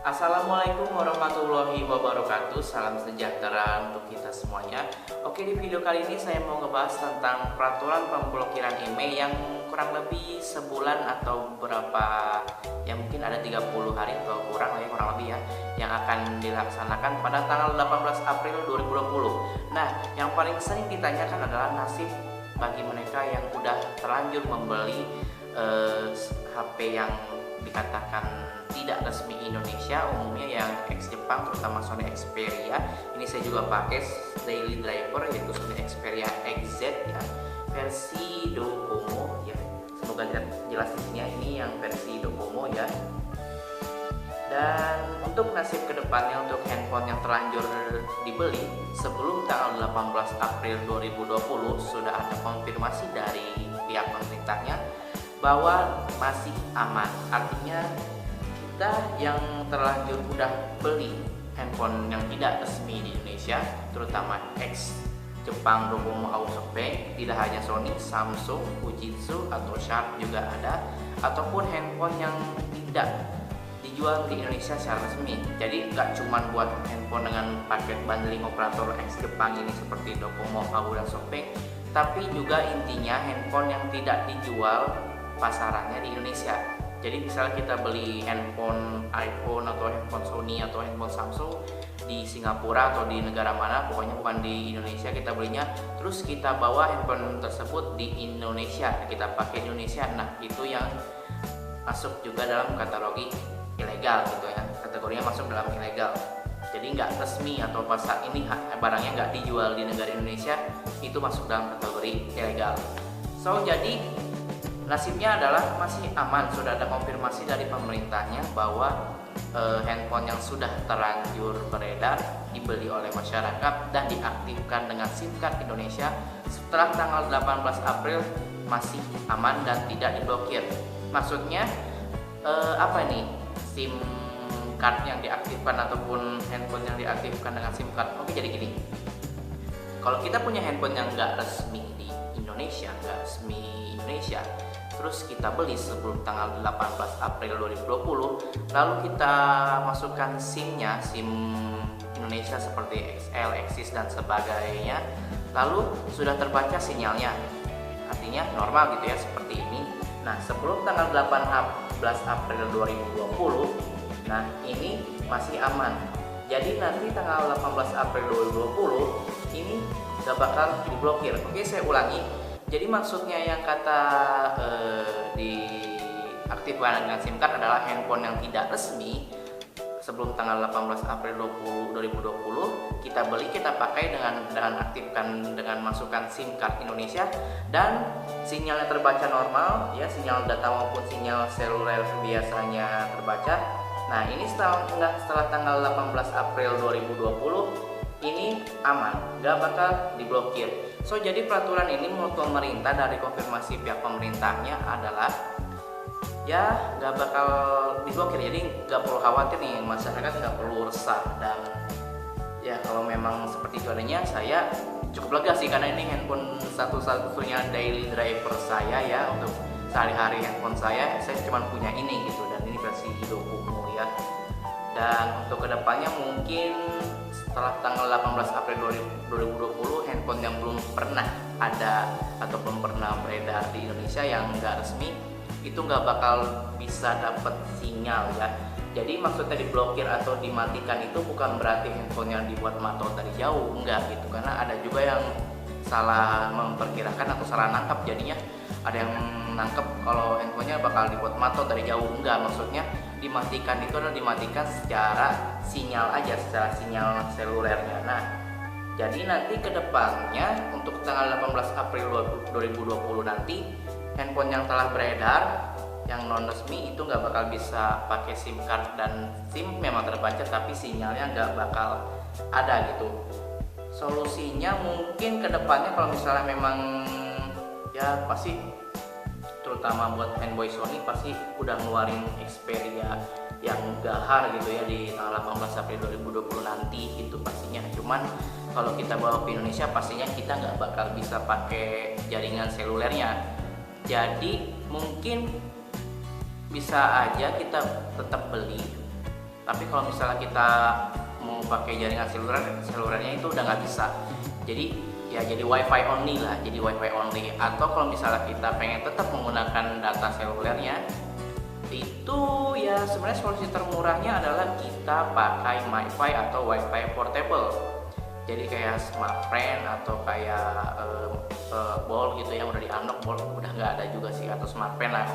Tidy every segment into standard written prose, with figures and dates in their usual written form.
Assalamualaikum warahmatullahi wabarakatuh. Salam sejahtera untuk kita semuanya. Oke, di video kali ini saya mau ngebahas tentang peraturan pemblokiran email yang kurang lebih sebulan atau berapa, ya mungkin ada 30 hari atau kurang lebih ya, yang akan dilaksanakan pada tanggal 18 April 2020. Nah, yang paling sering ditanyakan adalah nasib bagi mereka yang udah terlanjur membeli HP yang dikatakan tidak resmi Indonesia, umumnya yang ex Jepang, terutama Sony Xperia. Ini saya juga pakai daily driver, yaitu Sony Xperia XZ ya, versi Docomo ya. Semoga jelas di sini ya, ini yang versi Docomo ya. Dan untuk nasib kedepannya untuk handphone yang terlanjur dibeli sebelum tanggal 18 April 2020 sudah ada konfirmasi dari pihak pemerintahnya bahwa masih aman. Artinya kita yang terlanjur udah beli handphone yang tidak resmi di Indonesia, terutama ex Jepang, Docomo, Aosope, tidak hanya Sony, Samsung, Fujitsu atau Sharp juga ada, ataupun handphone yang tidak dijual di Indonesia secara resmi. Jadi nggak cuma buat handphone dengan paket bundling operator ex Jepang ini seperti Docomo, AOO, dan Shopee, tapi juga intinya handphone yang tidak dijual pasarannya di Indonesia. Jadi misalnya kita beli handphone iPhone atau handphone Sony atau handphone Samsung di Singapura atau di negara mana, pokoknya bukan di Indonesia kita belinya, terus kita bawa handphone tersebut di Indonesia, kita pakai di Indonesia. Nah, itu yang masuk juga dalam kategori ilegal gitu ya, kategorinya masuk dalam ilegal. Jadi nggak resmi atau pasar ini barangnya nggak dijual di negara Indonesia, itu masuk dalam kategori ilegal. So jadi nasibnya adalah masih aman, sudah ada konfirmasi dari pemerintahnya bahwa handphone yang sudah terlanjur beredar dibeli oleh masyarakat dan diaktifkan dengan SIM card Indonesia setelah tanggal 18 April masih aman dan tidak diblokir. Maksudnya apa nih SIM card yang diaktifkan ataupun handphone yang diaktifkan dengan SIM card? Oke, jadi gini, kalau kita punya handphone yang nggak resmi di Indonesia, nggak resmi Indonesia, terus kita beli sebelum tanggal 18 April 2020, lalu kita masukkan SIM-nya, SIM Indonesia seperti XL, XS dan sebagainya, lalu sudah terbaca sinyalnya, artinya normal gitu ya, seperti ini. Nah, sebelum tanggal 18 April 2020, nah ini masih aman. Jadi nanti tanggal 18 April 2020 ini gak bakal diblokir. Oke, saya ulangi. Jadi maksudnya yang kata diaktifkan dengan SIM card adalah handphone yang tidak resmi sebelum tanggal 18 April 2020 kita beli, kita pakai dengan aktifkan dengan masukkan SIM card Indonesia dan sinyalnya terbaca normal ya, sinyal data maupun sinyal seluler biasanya terbaca. Nah, ini setelah tanggal 18 April 2020 ini aman, gak bakal diblokir. So jadi peraturan ini menurut pemerintah dari konfirmasi pihak pemerintahnya adalah ya gak bakal diblokir. Jadi gak perlu khawatir nih, masyarakat gak perlu resah. Dan ya kalau memang seperti itu adanya, saya cukup lega sih karena ini handphone satu-satunya daily driver saya ya, untuk sehari-hari handphone saya cuma punya ini gitu, dan ini versi Docomo ya. Dan untuk kedepannya mungkin setelah tanggal 18 April 2020 handphone yang belum pernah ada atau belum pernah beredar di Indonesia yang nggak resmi itu nggak bakal bisa dapat sinyal ya. Jadi maksudnya diblokir atau dimatikan itu bukan berarti handphone yang dibuat mantau dari jauh, enggak gitu, karena ada juga yang salah memperkirakan atau salah nangkap, jadinya ada yang nangkep kalau handphonenya bakal dibuat mantau dari jauh. Enggak, maksudnya dimatikan itu adalah dimatikan secara sinyal aja, secara sinyal selulernya. Nah, jadi nanti kedepannya untuk tanggal 18 April 2020 nanti handphone yang telah beredar yang non resmi itu nggak bakal bisa pakai SIM card, dan SIM memang terbaca tapi sinyalnya nggak bakal ada gitu. Solusinya mungkin kedepannya kalau misalnya memang ya pasti, terutama buat fanboy Sony pasti udah ngeluarin Xperia yang gahar gitu ya di tanggal 18 April 2020 nanti itu pastinya. Cuman kalau kita bawa ke Indonesia pastinya kita nggak bakal bisa pakai jaringan selulernya. Jadi mungkin bisa aja kita tetap beli Tapi kalau misalnya kita mau pakai jaringan selulernya itu udah nggak bisa. Jadi ya jadi wifi only lah, jadi wifi only. Atau kalau misalnya kita pengen tetap menggunakan data selulernya, itu ya sebenarnya solusi termurahnya adalah kita pakai MiFi atau wifi portable. Jadi kayak Smartfren atau kayak Bolt gitu yang udah di unlock, Bolt udah nggak ada juga sih, atau Smartfren lah.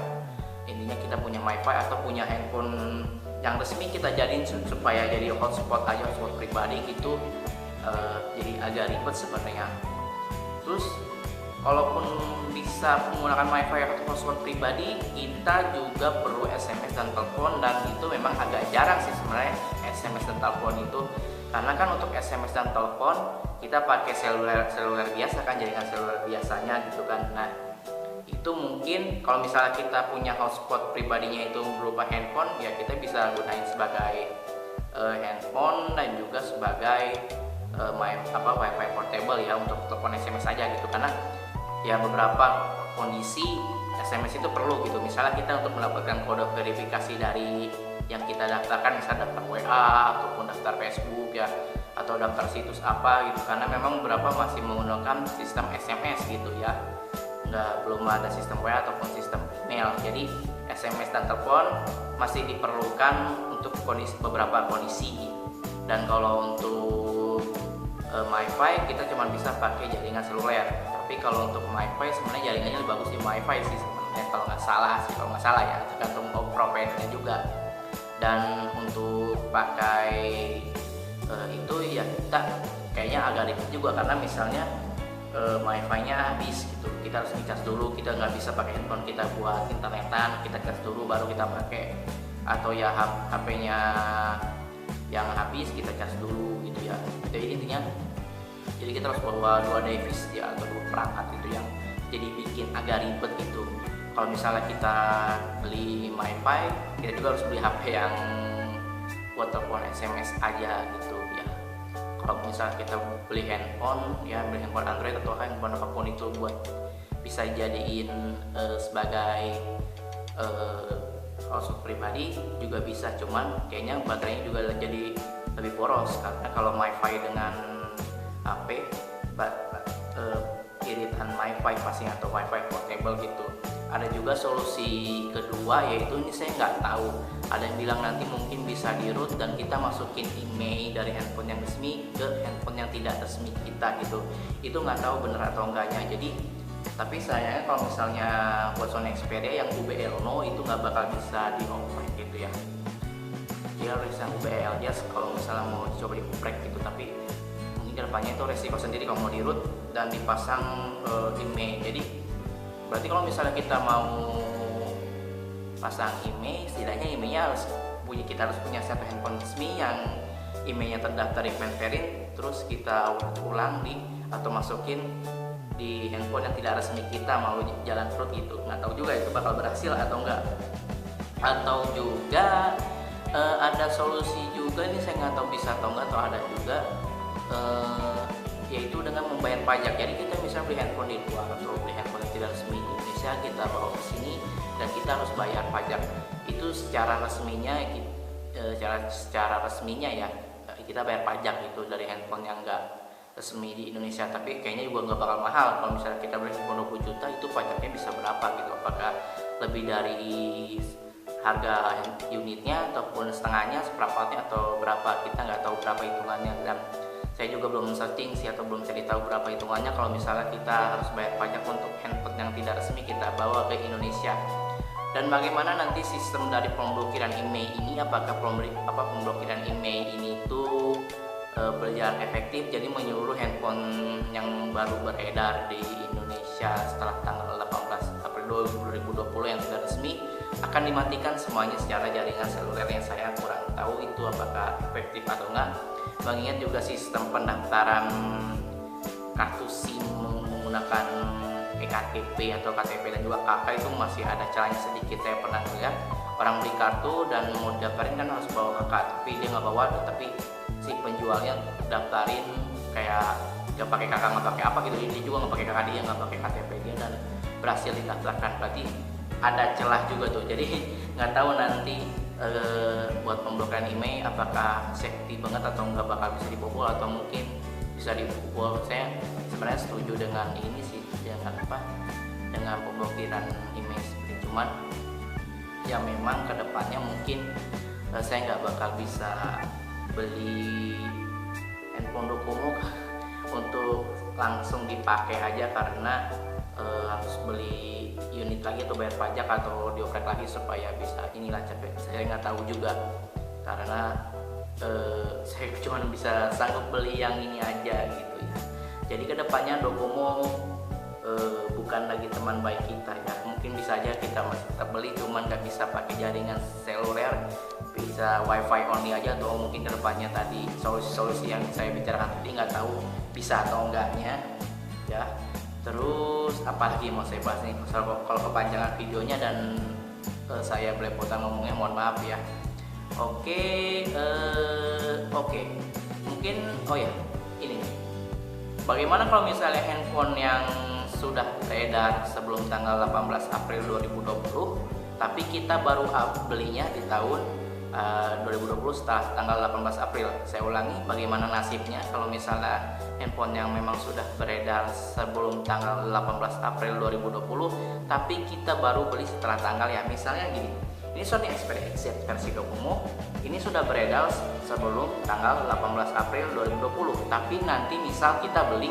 Intinya kita punya MiFi atau punya handphone yang resmi kita jadiin supaya jadi hotspot aja, hotspot pribadi gitu. Jadi agak ribet sebenarnya. Terus kalaupun bisa menggunakan MiFi atau hotspot pribadi, kita juga perlu SMS dan telepon, dan itu memang agak jarang sih sebenarnya SMS dan telepon itu, karena kan untuk SMS dan telepon kita pakai seluler biasa kan, jaringan seluler biasanya gitu kan. Nah itu mungkin kalau misalnya kita punya hotspot pribadinya itu berupa handphone, ya kita bisa gunain sebagai handphone dan juga sebagai wifi portable ya untuk telepon SMS aja gitu. Karena ya beberapa kondisi SMS itu perlu gitu, misalnya kita untuk mendapatkan kode verifikasi dari yang kita daftarkan, misalnya daftar WA ataupun daftar Facebook ya, atau daftar situs apa gitu, karena memang beberapa masih menggunakan sistem SMS gitu ya, belum ada sistem WA ataupun sistem email. Jadi SMS dan telepon masih diperlukan untuk beberapa kondisi. Dan kalau untuk MiFi kita cuma bisa pakai jaringan seluler. Tapi kalau untuk MiFi sebenarnya jaringannya lebih bagus di MiFi sih sebenarnya, kalau nggak salah ya, tergantung providernya juga. Dan untuk pakai itu ya kita kayaknya agak ribet juga, karena misalnya MiFi-nya habis gitu, kita harus dicas dulu, kita nggak bisa pakai handphone kita buat internetan, kita cas dulu baru kita pakai. Atau ya HP-nya yang habis kita cas dulu gitu ya. Jadi intinya jadi kita harus bawa 2 device ya, atau 2 perangkat itu yang jadi bikin agak ribet gitu. Kalau misalnya kita beli MiFi, kita juga harus beli HP yang buat telepon SMS aja gitu ya. Kalau misalnya kita beli handphone ya, beli handphone Android atau handphone apapun itu buat bisa jadiin sebagai hotspot pribadi juga bisa, cuman kayaknya baterainya juga jadi lebih boros, karena kalau MiFi dengan HP iritan MiFi pastinya atau wifi portable gitu. Ada juga solusi kedua, yaitu ini saya nggak tahu, ada yang bilang nanti mungkin bisa di root dan kita masukin email dari handphone yang resmi ke handphone yang tidak resmi kita gitu. Itu nggak tahu bener atau enggaknya. Jadi tapi sayangnya kalau misalnya buat Sony Xperia yang UBL no itu nggak bakal bisa dioprek gitu ya. Dia harus yang UBL aja kalau misalnya mau coba dioprek gitu, tapi mungkin kedepannya itu resiko sendiri kalau mau di root dan dipasang email. Jadi berarti kalau misalnya kita mau pasang email, setidaknya emailnya kita harus punya satu handphone resmi yang emailnya terdaftar di Mandarin, terus kita ulang atau masukin di handphone yang tidak resmi kita mau jalan root gitu. Nggak tahu juga itu bakal berhasil atau enggak. Atau juga ada solusi juga, ini saya nggak tahu bisa atau enggak, atau ada juga yaitu dengan membayar pajak. Jadi kita misalnya beli handphone di luar atau beli handphone yang tidak resmi di Indonesia, kita bawa ke sini dan kita harus bayar pajak. Itu secara resminya ya kita bayar pajak itu dari handphone yang enggak resmi di Indonesia. Tapi kayaknya juga nggak bakal mahal. Kalau misalnya kita beli handphone 20 juta itu pajaknya bisa berapa gitu, apakah lebih dari harga unitnya ataupun setengahnya, seperempatnya, atau berapa, kita nggak tahu berapa hitungannya. Dan saya juga belum searching sih atau belum cari tahu berapa hitungannya kalau misalnya kita harus bayar pajak untuk handphone yang tidak resmi kita bawa ke Indonesia. Dan bagaimana nanti sistem dari pemblokiran email ini, apakah pemblokiran email ini tuh berjalan efektif, jadi menyeluruh handphone yang baru beredar di Indonesia setelah tanggal 18 April 2020 yang tidak resmi akan dimatikan semuanya secara jaringan seluler. Yang saya kurang tahu itu apakah efektif atau enggak. Mengingat juga sistem pendaftaran kartu SIM menggunakan eKTP atau KTP dan juga KK itu masih ada celahnya sedikit. Saya pernah lihat orang beli kartu dan mau daftarin kan harus bawa KK, tapi dia nggak bawa, tapi si penjualnya daftarin kayak nggak pakai KK, nggak pakai apa gitu, dia juga nggak pakai KK, dia nggak pakai KTP dia, dan berhasil didaftarkan. Berarti ada celah juga tuh. Jadi nggak tahu nanti buat pemblokiran email apakah safety banget atau nggak bakal bisa dibobol atau mungkin bisa dibobol. Saya sebenarnya setuju dengan ini sih, dengan pemblokiran email seperti, cuman ya memang kedepannya mungkin saya nggak bakal bisa beli handphone Docomo untuk langsung dipakai aja, karena harus beli unit lagi atau bayar pajak atau dioprek lagi supaya bisa inilah capek. Saya nggak tahu juga, karena saya cuma bisa sanggup beli yang ini aja gitu ya. Jadi kedepannya Docomo bukan lagi teman baik kita ya. Mungkin bisa aja kita masih tetap beli, cuman nggak bisa pakai jaringan seluler, bisa wifi only aja, atau mungkin kedepannya tadi solusi-solusi yang saya bicarakan tadi nggak tahu bisa atau enggaknya ya. Terus apalagi mau saya bahas nih, kalau kepanjangan videonya dan saya belepotan ngomongnya, mohon maaf ya. Oke, mungkin ini bagaimana kalau misalnya handphone yang sudah beredar sebelum tanggal 18 April 2020 tapi kita baru belinya di tahun 2020 setelah tanggal 18 April. Saya ulangi, bagaimana nasibnya kalau misalnya handphone yang memang sudah beredar sebelum tanggal 18 April 2020 tapi kita baru beli setelah tanggal ya. Misalnya gini, ini Sony Xperia Z versi Docomo ini sudah beredar sebelum tanggal 18 April 2020, tapi nanti misal kita beli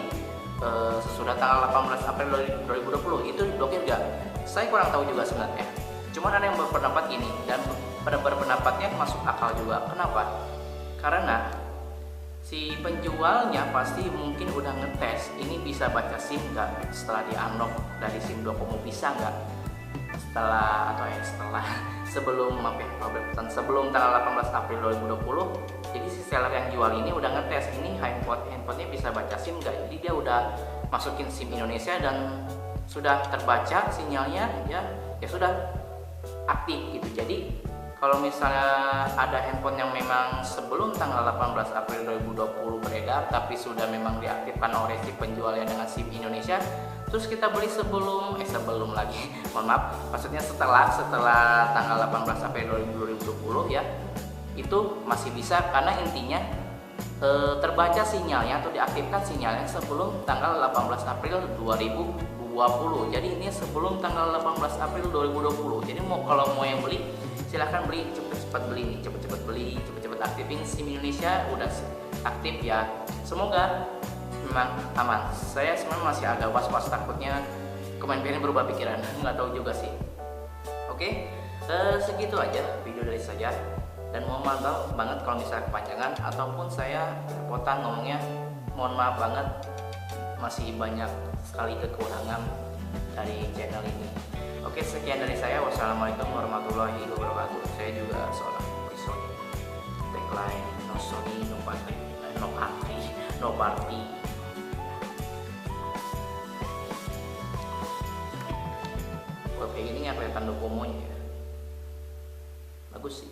sesudah tanggal 18 April 2020, itu diblokir gak? Saya kurang tahu juga sebenarnya. Cuman ada yang berpendapat gini, dan pendapatnya masuk akal juga. Kenapa? Karena si penjualnya pasti mungkin udah ngetes ini bisa baca SIM nggak setelah di unlock dari SIM Docomo, bisa nggak sebelum tanggal 18 April 2020. Jadi si seller yang jual ini udah ngetes ini handphonenya bisa baca SIM nggak. Jadi dia udah masukin SIM Indonesia dan sudah terbaca sinyalnya, ya sudah aktif gitu. Jadi kalau misalnya ada handphone yang memang sebelum tanggal 18 April 2020 beredar tapi sudah memang diaktifkan oleh si penjualnya dengan SIM Indonesia, terus kita beli sebelum mohon maaf, maksudnya setelah tanggal 18 April 2020 ya, itu masih bisa, karena intinya terbaca sinyalnya atau diaktifkan sinyalnya sebelum tanggal 18 April 2020. Jadi ini sebelum tanggal 18 April 2020. Jadi kalau mau yang beli silahkan beli, cepet-cepet beli, cepet-cepet aktifin SIM Indonesia, udah aktif ya. Semoga memang aman. Saya sebenarnya masih agak was-was, takutnya Kementerian berubah pikiran, nggak tahu juga sih. Oke, segitu aja video dari saya, dan mohon maaf banget kalau misalnya kepanjangan ataupun saya repotan ngomongnya, mohon maaf banget, masih banyak sekali kekurangan dari channel ini. Oke, sekian dari saya. Wassalamualaikum warahmatullahi wabarakatuh. Saya juga seorang Sony. Tagline no Sony, no party, no party. Buat kayak gini nggak kelihatan Docomo-nya ya. Bagus sih.